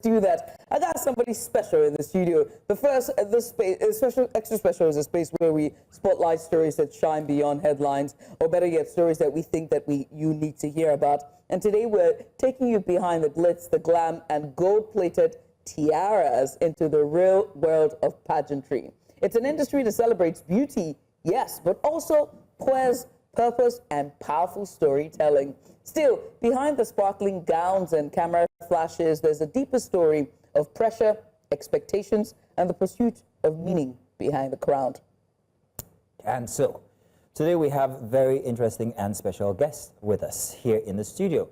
do that, I got somebody special in the studio. The first, this space, extra special is a space where we spotlight stories that shine beyond headlines, or better yet, stories that we think that you need to hear about. And today we're taking you behind the glitz, the glam, and gold-plated tiaras into the real world of pageantry. It's an industry that celebrates beauty, yes, but also poise, purpose, and powerful storytelling. Still, behind the sparkling gowns and camera flashes, there's a deeper story of pressure, expectations, and the pursuit of meaning behind the crown. And so, today we have very interesting and special guests with us here in the studio.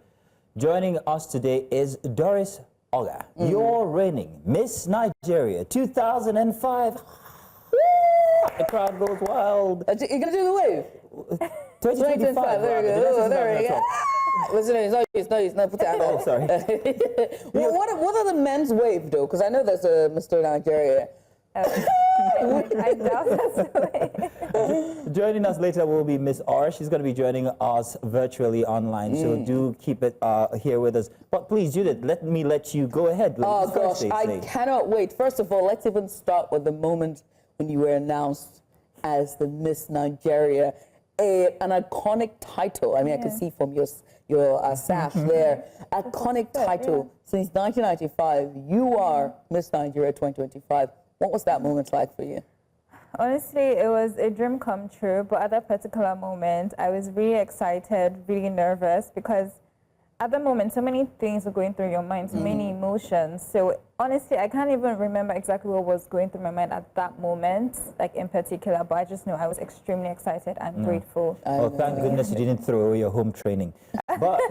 Joining us today is Doris Oga, your reigning Miss Nigeria 2005. The crowd goes wild. You're going to do the wave? 2025. There we go. There we go. Listen, it's not put it Oh, sorry. Well, what are the men's wave, though? Because I know there's a Mr. Nigeria. I doubt that's the way. Joining us later will be Miss R. She's going to be joining us virtually online, so do keep it here with us. But please, Judith, let you go ahead. Oh, gosh, I cannot wait. First of all, let's even start with the moment when you were announced as the Miss Nigeria. An iconic title. I mean, I can see from your sash there. Iconic title. Since 1995, you are Miss Nigeria 2025. What was that moment like for you? Honestly, it was a dream come true, but at that particular moment, I was really excited, really nervous, because at the moment, so many things were going through your mind, so many emotions. So honestly, I can't even remember exactly what was going through my mind at that moment, like in particular, but I just know I was extremely excited and grateful. Oh, thank goodness you didn't throw away your home training. But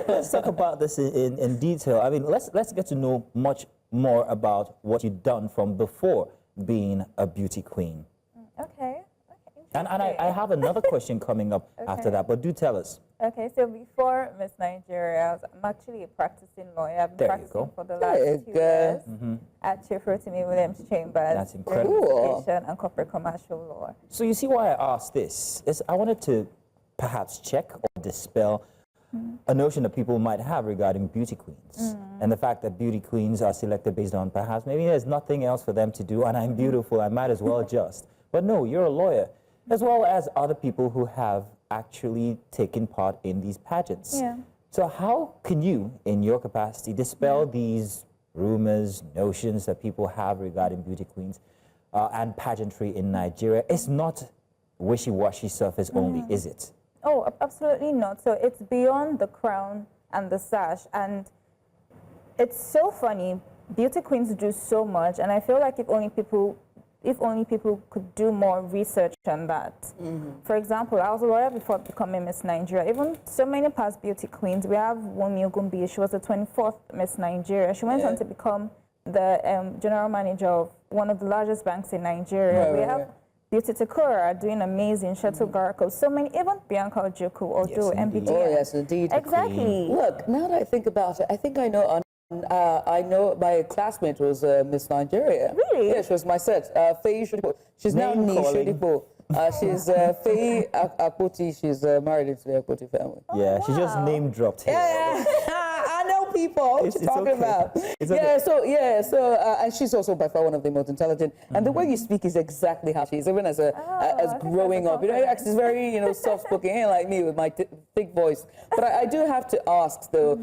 let's talk about this in detail. I mean, let's get to know much more about what you've done from before being a beauty queen. Okay. And I have another question coming up after that, but do tell us. Okay, so before Miss Nigeria, I'm actually a practicing lawyer. I've been practicing for the last 2 years at Chief Rotimi Williams Chambers. That's incredible. Education and corporate commercial law. So you see why I asked this is I wanted to perhaps check or dispel a notion that people might have regarding beauty queens and the fact that beauty queens are selected based on perhaps maybe there's nothing else for them to do and I'm beautiful, I might as well just. But no, you're a lawyer, as well as other people who have actually taken part in these pageants. Yeah. So how can you, in your capacity, dispel these rumors, notions that people have regarding beauty queens and pageantry in Nigeria? It's not wishy-washy surface only, is it? Oh, absolutely not. So it's beyond the crown and the sash. And it's so funny. Beauty queens do so much. And I feel like if only people could do more research on that. For example, I was a lawyer before becoming Miss Nigeria. Even so many past beauty queens, we have Wunmi Ogumbi. She was the 24th Miss Nigeria. She went on to become the general manager of one of the largest banks in Nigeria. We have Beauty Takura doing amazing, Shuttle Garko. So many, even Bianca Ojukwu, although MBD. Oh, yes, indeed. Exactly. Look, now that I think about it, I think I know I know my classmate was Miss Nigeria. Really? Yeah, she was my set. Faye Shodipo. She's now Ni Shodipo. She's Faye Akpoti. She's married into the Akpoti family. Yeah, she just name dropped here. Yeah, I know people. What you talking about? It's okay. So and she's also by far one of the most intelligent. And the way you speak is exactly how she is, even as growing up. You know, she's very soft spoken, like me with my thick voice. But I do have to ask though.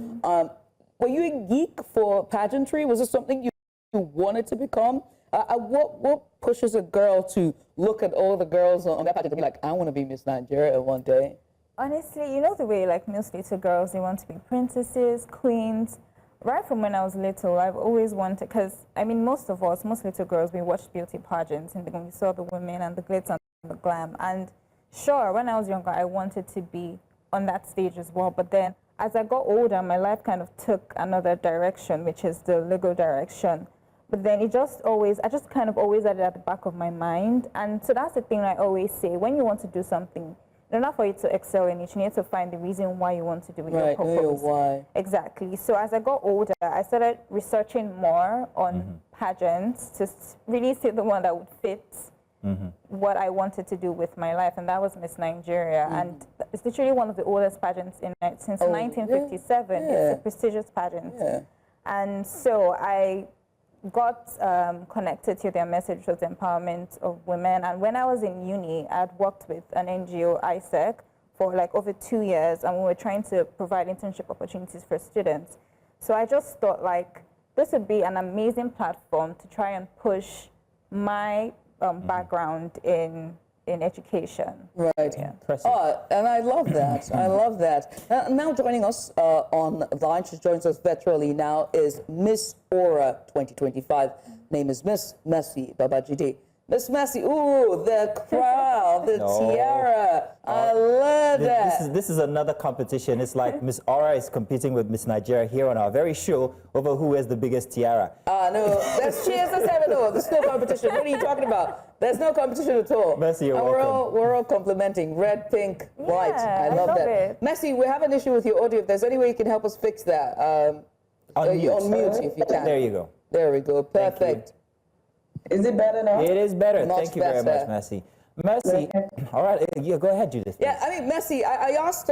Were you a geek for pageantry? Was it something you wanted to become? What pushes a girl to look at all the girls on that pageant and be like, I want to be Miss Nigeria one day? Honestly, you know the way like most little girls, they want to be princesses, queens. Right from when I was little, I've always wanted, because I mean most little girls, we watched beauty pageants and we saw the women and the glitz and the glam. And sure, when I was younger, I wanted to be on that stage as well. But then as I got older, my life kind of took another direction, which is the legal direction. But then I just kind of always had it at the back of my mind. And so that's the thing I always say, when you want to do something, in order for you to excel in it, you need to find the reason why you want to do it, your purpose. Why. Exactly. So as I got older, I started researching more on pageants to really see the one that would fit what I wanted to do with my life, and that was Miss Nigeria. And it's literally one of the oldest pageants in it since 1957. It's a prestigious pageant. And so I got connected to their message, which was the empowerment of women. And when I was in uni, I'd worked with an NGO, ISEC, for like over 2 years, and we were trying to provide internship opportunities for students. So I just thought like this would be an amazing platform to try and push my background in education. Right. Yeah. Oh, and I love that. I love that. Now joining us on the line, she joins us virtually now, is Miss Aura 2025. Name is Miss Mercy Babajide. Miss Mercy, ooh, the crown, the tiara. I love that. This is another competition. It's like Miss Aura is competing with Miss Nigeria here on our very show over who has the biggest tiara. No, that's cheers, let's have it. No, there's no competition. What are you talking about? There's no competition at all. Mercy, you're and welcome. We're all complimenting red, pink, white. I love that. It. Mercy, we have an issue with your audio. If there's any way you can help us fix that, On mute if you can. There you go. There we go. Perfect. Is it better now? It is better. Much Thank you very better. much, Mercy. Mercy, all right, yeah, go ahead, Judith. Yeah, I mean, Mercy, I asked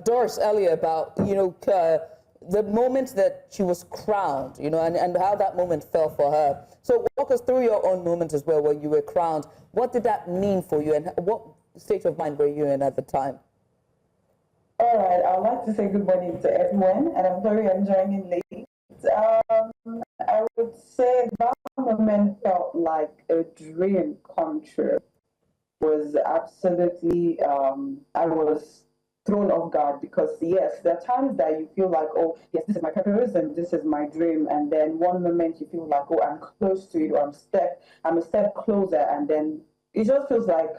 Doris earlier about, the moment that she was crowned, and how that moment felt for her. So walk us through your own moment as well when you were crowned. What did that mean for you, and what state of mind were you in at the time? All right, I'd like to say good morning to everyone, and I'm sorry I'm joining late. I would say that moment felt like a dream come true. It was absolutely, I was thrown off guard because, yes, there are times that you feel like, oh, yes, this is my purpose and this is my dream. And then one moment you feel like, oh, I'm close to it, or I'm a step closer. And then it just feels like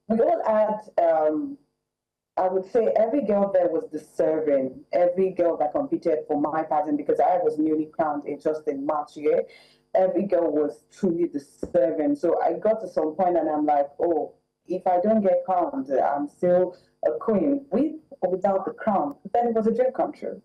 we all had, I would say every girl there was deserving. Every girl that competed for my pageant, because I was newly crowned just in March year, every girl was truly deserving. So I got to some point and I'm like, oh, if I don't get crowned, I'm still a queen, with or without the crown. Then it was a dream come true.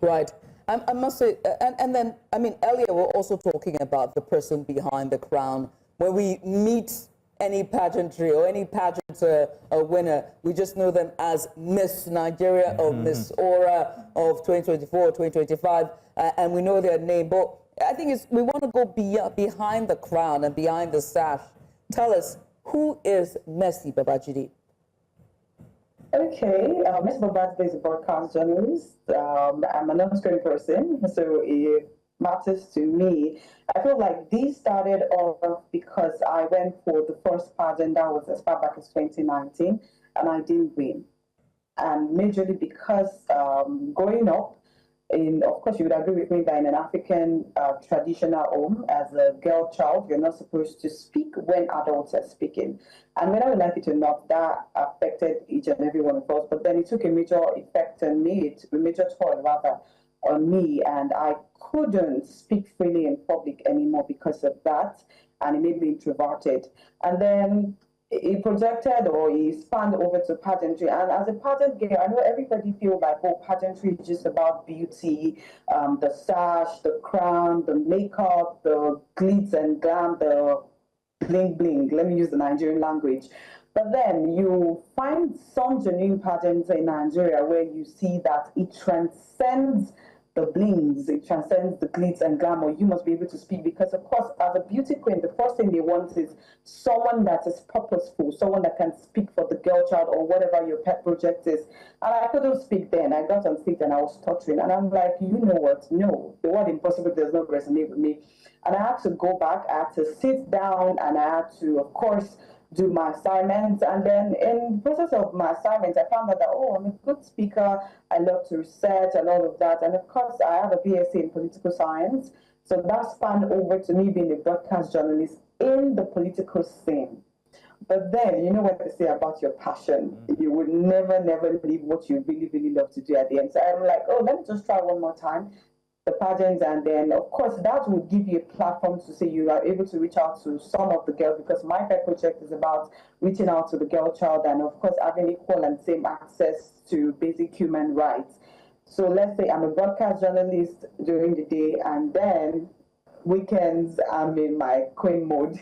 Right. I must say, and then, I mean, earlier we're also talking about the person behind the crown. When we meet any pageantry or any pageant a winner, we just know them as Miss Nigeria or Miss Aura of 2024, 2025, and we know their name. But I think we want to go behind the crown and behind the sash. Tell us, who is Mercy Babajide? Okay, Ms. Babajide is a broadcast journalist. I'm an on-screen person, so it matters to me. I feel like this started off because I went for the first pageant that was as far back as 2019, and I didn't win. And majorly because growing up, of course, you would agree with me that in an African traditional home, as a girl child, you're not supposed to speak when adults are speaking. And whether we like it or not, that affected each and every one of us. But then it took a major effect on me, a major toll rather, on me, and I couldn't speak freely in public anymore because of that, and it made me introverted. And then he projected, or he spanned over to pageantry. And as a pageant girl, I know everybody feels like, oh, pageantry is just about beauty, the sash, the crown, the makeup, the glitz and glam, the bling bling. Let me use the Nigerian language. But then you find some genuine pageants in Nigeria where you see that it transcends the blings, it transcends the glitz and glamour. You must be able to speak because, of course, as a beauty queen, the first thing they want is someone that is purposeful, someone that can speak for the girl child or whatever your pet project is. And I couldn't speak then. I got on stage and I was stuttering. And I'm like, you know what? No, the word impossible does not resonate with me. And I had to go back. I had to sit down and I had to, of course, do my assignments. And then in the process of my assignments, I found out that, oh, I'm a good speaker. I love to research and all of that. And of course, I have a BSc in political science. So that spanned over to me being a broadcast journalist in the political scene. But then, you know what they say about your passion. You would never, never leave what you really, really love to do at the end. So I'm like, oh, let me just try one more time. The pageants, and then of course that will give you a platform to say you are able to reach out to some of the girls, because my pet project is about reaching out to the girl child and of course having equal and same access to basic human rights. So let's say I'm a broadcast journalist during the day, and then weekends, I'm in my queen mode.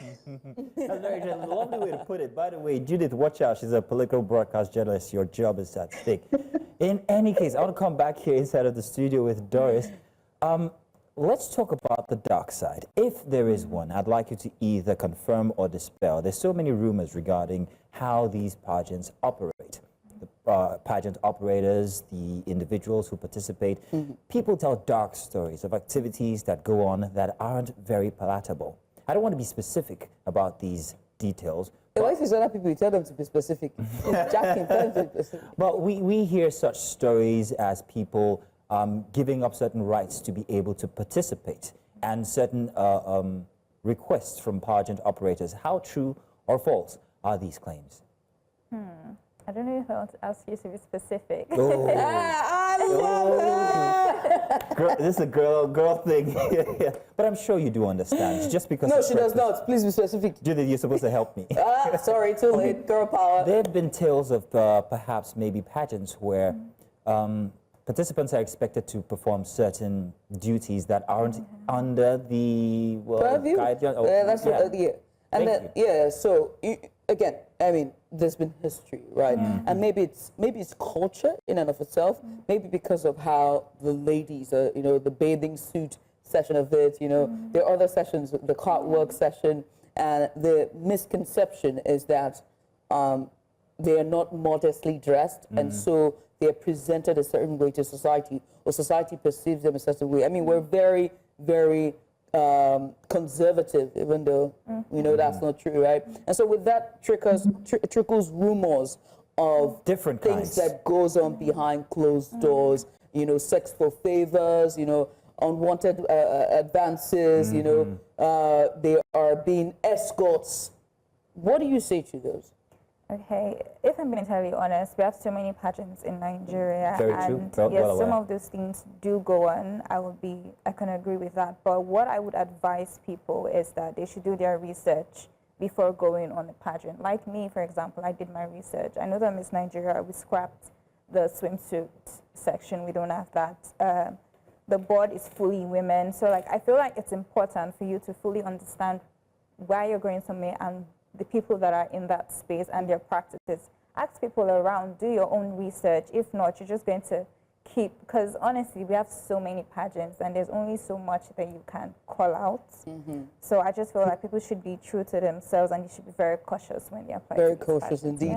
That's very a lovely way to put it. By the way, Judith, watch out. She's a political broadcast journalist. Your job is at stake. In any case, I want to come back here inside of the studio with Doris. Let's talk about the dark side. If there is one, I'd like you to either confirm or dispel. There's so many rumors regarding how these pageants operate. The pageant operators, the individuals who participate, people tell dark stories of activities that go on that aren't very palatable. I don't want to be specific about these details. Why if it's other people, you tell them to be specific? It's jacking, tell them to be specific. But we hear such stories as people giving up certain rights to be able to participate and certain requests from pageant operators. How true or false are these claims? I don't know if I want to ask you to be specific. Oh. I love her! Girl, this is a girl thing. But I'm sure you do understand. Just because No, she does not. Please be specific. Judith, you're supposed to help me. Sorry, too late. Girl power. There have been tales of perhaps maybe pageants where participants are expected to perform certain duties that aren't under the Purview? That's what, yeah. And then, yeah, so again, I mean, there's been history, right? And maybe it's culture in and of itself. Maybe because of how the ladies, the bathing suit session of it, there are other sessions, the cartwork session, and the misconception is that they are not modestly dressed, and so they're presented a certain way to society, or society perceives them a certain way. I mean, we're very, very conservative, even though we know that's not true, right? And so with that trickles rumors of different things kinds that goes on behind closed doors, sex for favors, unwanted advances, they are being escorts. What do you say to those? Okay, if I'm being entirely honest, we have so many pageants in Nigeria, Very and true. yes, Well some aware. of those things do go on. I can agree with that. But what I would advise people is that they should do their research before going on a pageant. Like me, for example, I did my research. I know that Miss Nigeria, we scrapped the swimsuit section. We don't have that. The board is fully women. So I feel like it's important for you to fully understand why you're going somewhere and the people that are in that space and their practices. Ask people around, do your own research. If not, you're just going to keep, because honestly, we have so many pageants and there's only so much that you can call out. So I just feel like people should be true to themselves and you should be very cautious when you're applying. Very cautious indeed.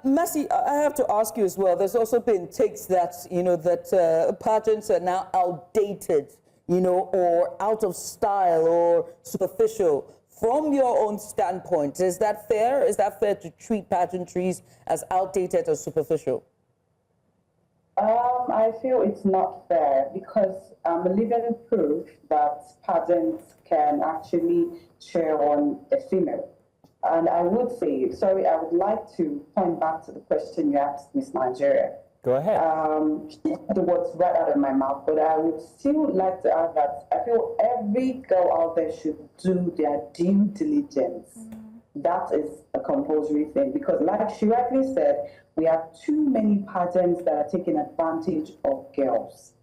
Mercy, I have to ask you as well. There's also been takes that pageants are now outdated, or out of style or superficial. From your own standpoint, is that fair? Is that fair to treat pageantries as outdated or superficial? I feel it's not fair because I'm a living proof that pageants can actually cheer on a female. And I would say, sorry, I would like to point back to the question you asked Miss Nigeria. Go ahead. The words right out of my mouth, but I would still like to add that I feel every girl out there should do their due diligence. That is a compulsory thing because, like she rightly said, we have too many pageants that are taking advantage of girls.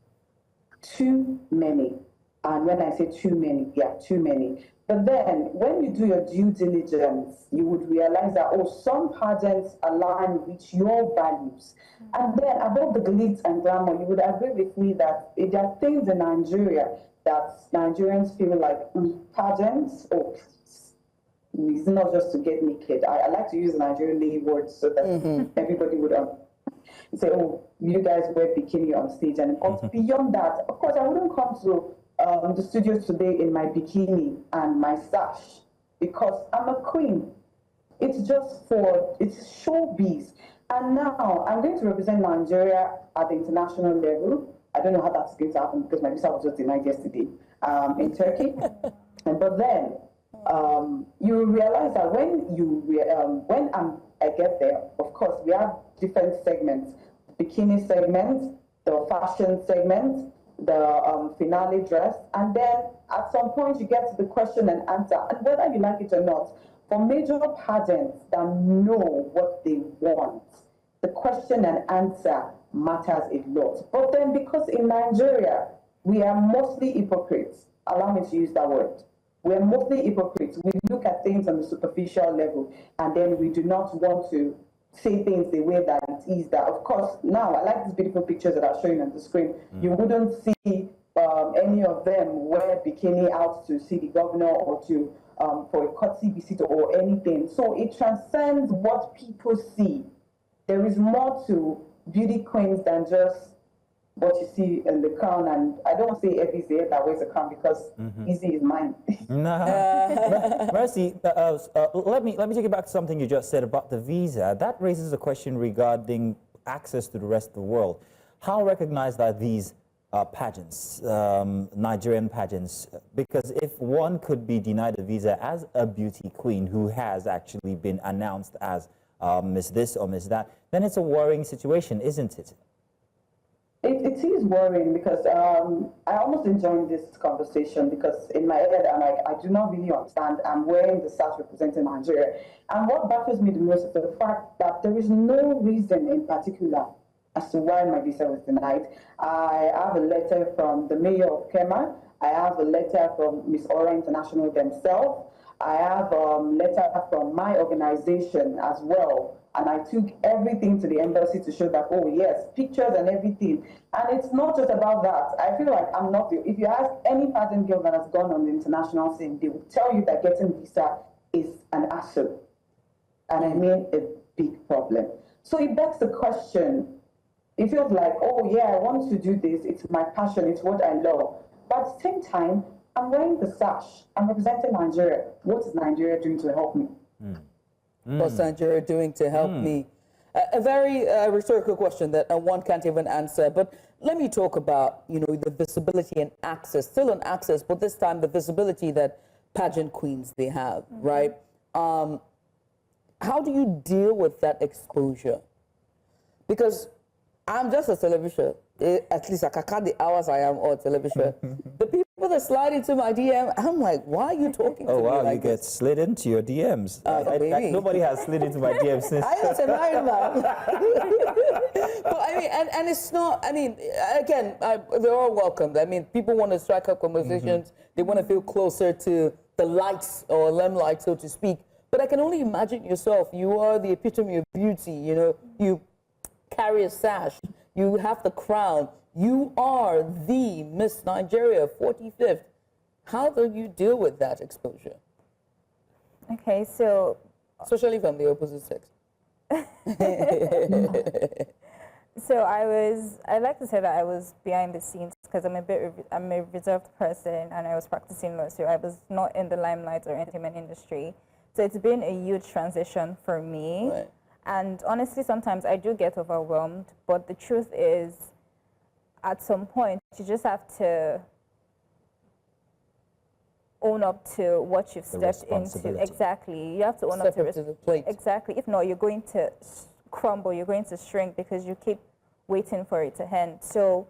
Too many. And when I say too many, yeah, too many. But then, when you do your due diligence, you would realize that, some pageants align with your values. And then, above the glitz and glamour, you would agree with me that there are things in Nigeria that Nigerians feel like pageants, it's not just to get naked. I like to use Nigerian words so that everybody would say, you guys wear bikini on stage. And beyond that, of course, I wouldn't come to the studio today in my bikini and my sash because I'm a queen. It's showbiz. And now I'm going to represent Nigeria at the international level. I don't know how that's going to happen because my visa was just denied yesterday in Turkey. But then you realize that when I get there, of course, we have different segments: the bikini segment, the fashion segment, the finale dress, and then at some point you get to the question and answer. And whether you like it or not, for major pageants that know what they want, the question and answer matters a lot. But then because in Nigeria, we are mostly hypocrites. allow me to use that word. We're mostly hypocrites. We look at things on the superficial level, and then we do not want to say things the way that it is. That, of course, now I like these beautiful pictures that are showing on the screen. You wouldn't see any of them wear bikini out to see the governor or to for a courtesy visit or anything. So it transcends what people see. There is more to beauty queens than just what you see in the crown. And I don't say every day that wears a crown because easy is mine. Mercy, let me take it back to something you just said about the visa. That raises a question regarding access to the rest of the world. How recognized are these pageants, Nigerian pageants? Because if one could be denied a visa as a beauty queen who has actually been announced as Miss this or Miss that, then it's a worrying situation, isn't it? It is worrying because I almost enjoyed this conversation because in my head I'm like, I do not really understand. I'm wearing the sash representing Nigeria. And what baffles me the most is the fact that there is no reason in particular as to why my visa was denied. I have a letter from the mayor of Kema. I have a letter from Miss Ora International themselves. I have a letter from my organization as well. And I took everything to the embassy to show that, oh yes, pictures and everything. And it's not just about that. I feel like I'm not the, if you ask any pageant girl that has gone on the international scene, they will tell you that getting visa is an hassle. And I mean a big problem. So it begs the question, it feels like, oh yeah, I want to do this, it's my passion, it's what I love. But at the same time, I'm wearing the sash, I'm representing Nigeria. What is Nigeria doing to help me? What's Nigeria doing to help me? A very rhetorical question that one can't even answer. But let me talk about, you know, the visibility and access, still on access, but this time the visibility that pageant queens they have, right? How do you deal with that exposure? Because I'm just a television. At least I can count the hours I am on television. The people that slide into my DM, I'm like, why are you talking to me wow, like you get slid into your DMs. Nobody has slid into my DMs since. I am tonight, man. But I mean, and it's not, I mean, again, they're all welcomed. I mean, people want to strike up conversations. They want to feel closer to the lights or limelight, so to speak. But I can only imagine yourself. You are the epitome of beauty, you know. You carry a sash. You have the crown. You are the Miss Nigeria 45th. How do you deal with that exposure? Okay, so... Especially from the opposite sex. So I like to say that I was behind the scenes because I'm a reserved person and I was practicing law, so I was not in the limelight or entertainment industry. So it's been a huge transition for me. Right. And honestly, sometimes I do get overwhelmed, but the truth is, at some point, you just have to own up to what you've stepped into. Exactly. You have to own up to the plate. Exactly. If not, you're going to crumble, you're going to shrink because you keep waiting for it to end. So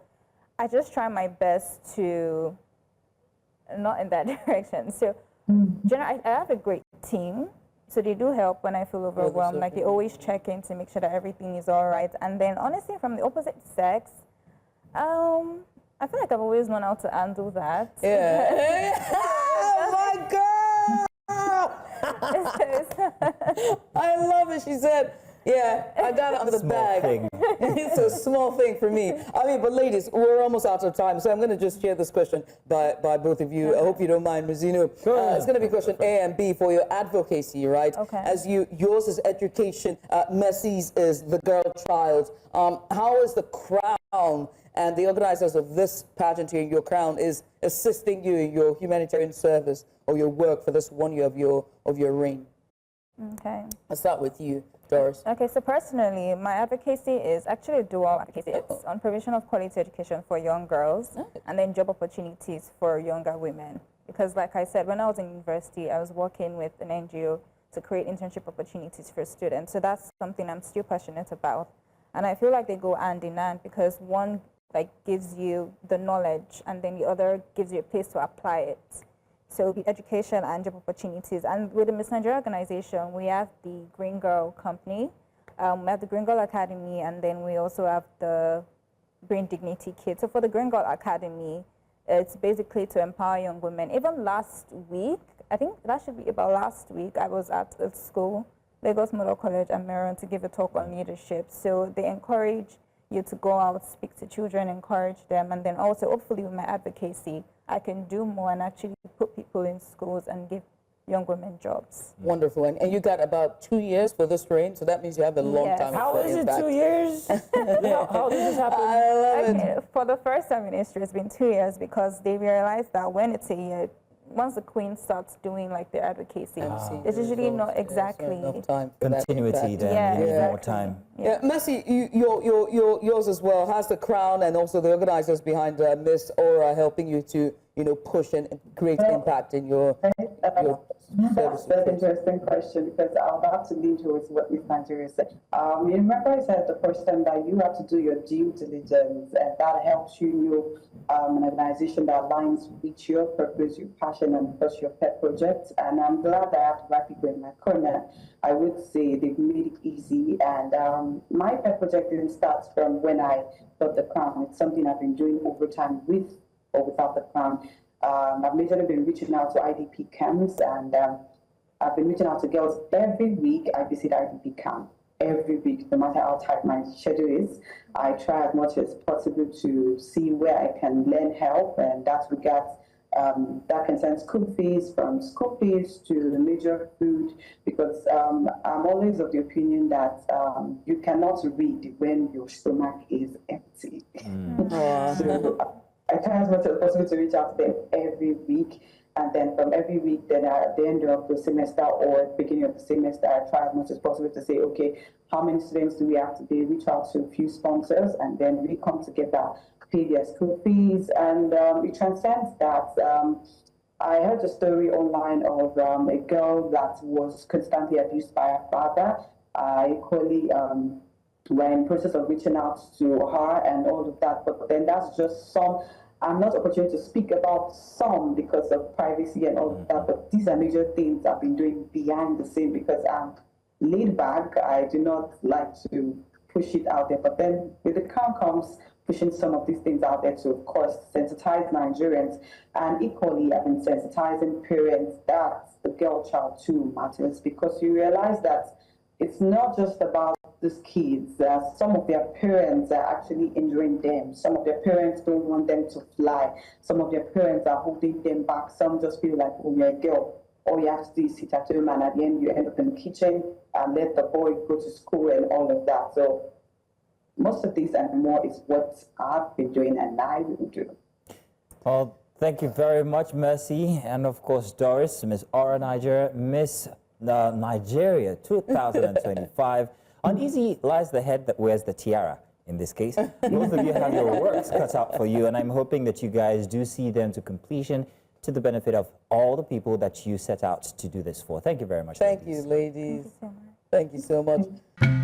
I just try my best to, not in that direction. So generally, I have a great team. So they do help when I feel overwhelmed. Like they always check in to make sure that everything is all right. And then honestly, from the opposite sex, I feel like I've always known how to handle that. Yeah. Oh my God! I love it. She said, yeah, I got it on the bag. It's a small thing for me. I mean, but ladies, we're almost out of time, so I'm going to just share this question by both of you. I hope you don't mind, Mazino. It's going to be question A and B for your advocacy, right? Okay. As yours is education, Mercy's is the girl child. How is the crown and the organizers of this pageant here, your crown, is assisting you in your humanitarian service or your work for this 1 year of your reign? Okay. I'll start with you, Doris. Okay, so personally, my advocacy is actually a dual advocacy. It's on provision of quality education for young girls and then job opportunities for younger women. Because like I said, when I was in university, I was working with an NGO to create internship opportunities for students. So that's something I'm still passionate about. And I feel like they go hand in hand because one like gives you the knowledge and then the other gives you a place to apply it. So the education and job opportunities. And with the Miss Nigeria organization, we have the Green Girl Company, we have the Green Girl Academy, and then we also have the Green Dignity Kit. So for the Green Girl Academy, It's basically to empower young women. Even last week, I think that should be about last week, I was at a school, Lagos Model College and Maryland, to give a talk on leadership. So they encourage you to go out, speak to children, encourage them, and then also hopefully with my advocacy, I can do more and actually put people in schools and give young women jobs. Wonderful. And you got about 2 years for this reign, so that means you have a long Yes. time. How for is it impact. 2 years? How did this happen? I love it. Okay, for the first time in history, it's been 2 years because they realized that when it's a year, once the Queen starts doing like their advocacy, there's usually not exactly enough time for that Continuity impact. then, Yeah, you need more exactly. time. Yeah, Mercy, yours as well. How's the Crown and also the organizers behind Miss Aura helping you to, push and create impact in your services? That's an interesting question because I would have to lean towards what Miss Nigeria said. You remember I said the first time that you have to do your due diligence and that helps you know an organization that aligns with your purpose, your passion, and of course your pet project. And I'm glad that I have the right people in my corner. I would say they've made it easy. And my pet project didn't start from when I got the Crown. It's something I've been doing over time with or without the Crown. I've majorly been reaching out to IDP camps, and I've been reaching out to girls every week. I visit IDP camp every week, no matter how tight my schedule is. I try as much as possible to see where I can lend help, and that regards that concerns school fees, from school fees to the major food, because I'm always of the opinion that you cannot read when your stomach is empty. So I try as much as possible to reach out to them every week. And then from every week, then at the end of the semester or beginning of the semester, I try as much as possible to say, okay, how many students do we have today? Reach out to a few sponsors, and then we come together, pay their school fees, and it transcends that. I heard a story online of a girl that was constantly abused by her father. Equally, we're in the process of reaching out to her and all of that, but then that's just some. I'm not opportunity to speak about some because of privacy and all of that, but these are major things I've been doing behind the scene because I'm laid back. I do not like to push it out there, but then with the Crown comes pushing some of these things out there to, of course, sensitize Nigerians, and equally I've been sensitizing parents that the girl child too matters, because you realize that it's not just about these kids. Some of their parents are actually injuring them. Some of their parents don't want them to fly. Some of their parents are holding them back. Some just feel like, oh, you're a girl. All you have to do is sit at home, and at the end you end up in the kitchen and let the boy go to school and all of that. So most of this and more is what I've been doing and I will do. Well, thank you very much, Mercy, and of course Doris, Miss Aura Nigeria, Miss Nigeria 2025. Uneasy lies the head that wears the tiara. In this case, both of you have your works cut out for you, and I'm hoping that you guys do see them to completion to the benefit of all the people that you set out to do this for. Thank you very much. Thank ladies. you, ladies. Thank you so much. Thank you so much.